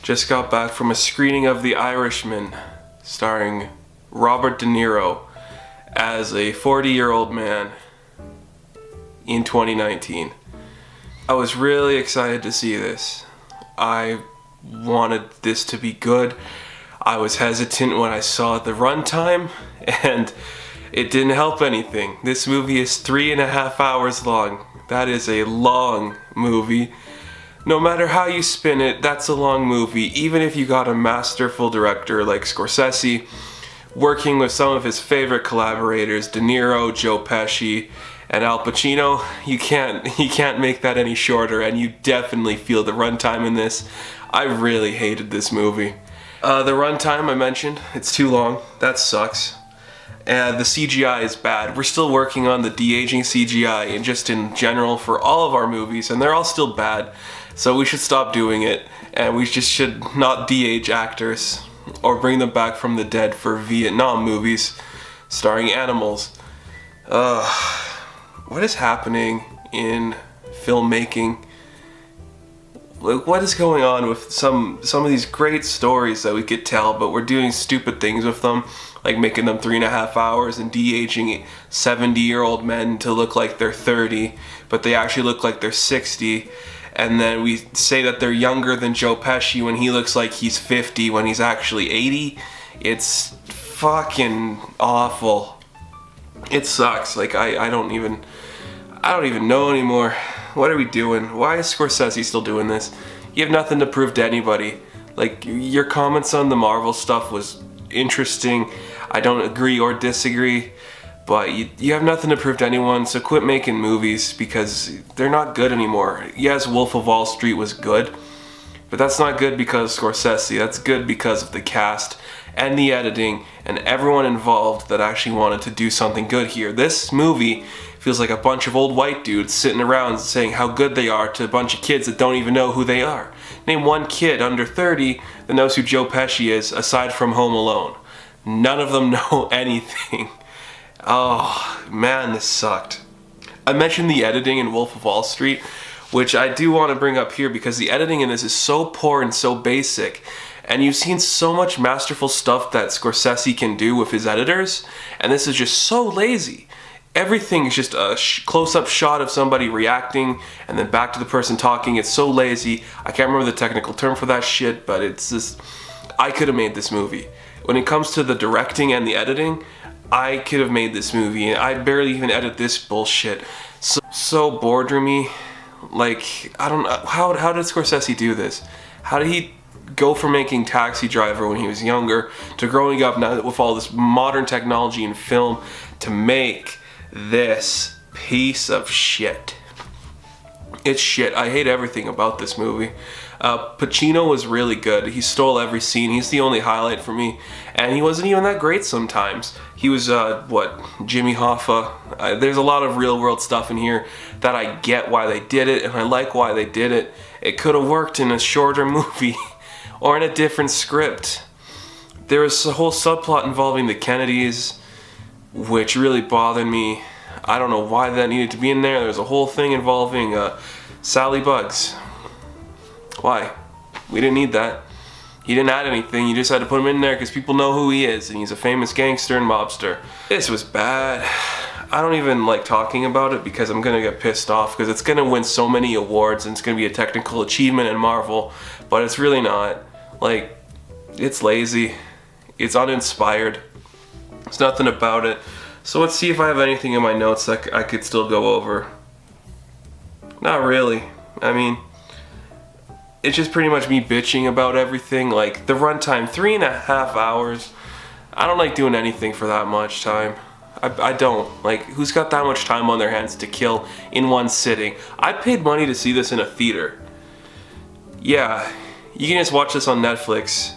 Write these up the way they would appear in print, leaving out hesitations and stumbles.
Just got back from a screening of The Irishman, starring Robert De Niro as a 40-year-old man in 2019. I was really excited to see this. I wanted this to be good. I was hesitant when I saw the runtime, and it didn't help anything. This movie is 3.5 hours long. That is a long movie. No matter how you spin it, that's a long movie. Even if you got a masterful director like Scorsese, working with some of his favorite collaborators, De Niro, Joe Pesci, and Al Pacino, you can't make that any shorter, and you definitely feel the runtime in this. I really hated this movie. The runtime I mentioned, it's too long. That sucks. And the CGI is bad. We're still working on the de-aging CGI and just in general for all of our movies, and they're all still bad. So we should stop doing it, and we just should not de-age actors or bring them back from the dead for Vietnam movies starring animals. What is happening in filmmaking? Like, what is going on with some of these great stories that we could tell, but we're doing stupid things with them, like making them 3.5 hours and de-aging 70-year-old men to look like they're 30, but they actually look like they're 60. And then we say that they're younger than Joe Pesci when he looks like he's 50 when he's actually 80. It's fucking awful. It sucks. Like, I don't even know anymore. What are we doing? Why is Scorsese still doing this? You have nothing to prove to anybody. Like, your comments on the Marvel stuff was interesting. I don't agree or disagree, but you have nothing to prove to anyone, so quit making movies because they're not good anymore. Yes, Wolf of Wall Street was good, but that's not good because of Scorsese. That's good because of the cast and the editing and everyone involved that actually wanted to do something good here. This movie feels like a bunch of old white dudes sitting around saying how good they are to a bunch of kids that don't even know who they are. Name one kid under 30 that knows who Joe Pesci is aside from Home Alone. None of them know anything. Oh man, this sucked. I mentioned the editing in Wolf of Wall Street, which I do want to bring up here because the editing in this is so poor and so basic. And you've seen so much masterful stuff that Scorsese can do with his editors, and this is just so lazy. Everything is just a close-up shot of somebody reacting and then back to the person talking. It's so lazy. I can't remember the technical term for that shit, but it's just, I could have made this movie. When it comes to the directing and the editing, I could have made this movie, and I barely even edit this bullshit. So boredroomy. Like, I don't know, how did Scorsese do this? How did he go from making Taxi Driver when he was younger to growing up now with all this modern technology in film to make this piece of shit? It's shit. I hate everything about this movie. Pacino was really good. He stole every scene. He's the only highlight for me. And he wasn't even that great sometimes. He was, Jimmy Hoffa. There's a lot of real world stuff in here that I get why they did it, and I like why they did it. It could have worked in a shorter movie or in a different script. There was a whole subplot involving the Kennedys, which really bothered me. I don't know why that needed to be in there. There was a whole thing involving Sally Bugs. Why? We didn't need that. You didn't add anything, you just had to put him in there because people know who he is, and he's a famous gangster and mobster. This was bad. I don't even like talking about it because I'm gonna get pissed off because it's gonna win so many awards and it's gonna be a technical achievement in Marvel, but it's really not. Like, it's lazy. It's uninspired. There's nothing about it. So let's see if I have anything in my notes that I could still go over. Not really. I mean, it's just pretty much me bitching about everything. Like, the runtime, 3.5 hours. I don't like doing anything for that much time. I don't. Like, who's got that much time on their hands to kill in one sitting? I paid money to see this in a theater. Yeah, you can just watch this on Netflix.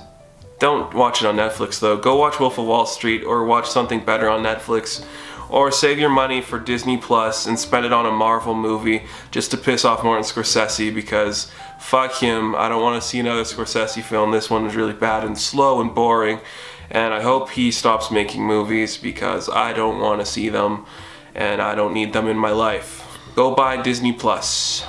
Don't watch it on Netflix though. Go watch Wolf of Wall Street or watch something better on Netflix. Or save your money for Disney Plus and spend it on a Marvel movie just to piss off Martin Scorsese because fuck him. I don't want to see another Scorsese film. This one was really bad and slow and boring. And I hope he stops making movies because I don't want to see them and I don't need them in my life. Go buy Disney Plus.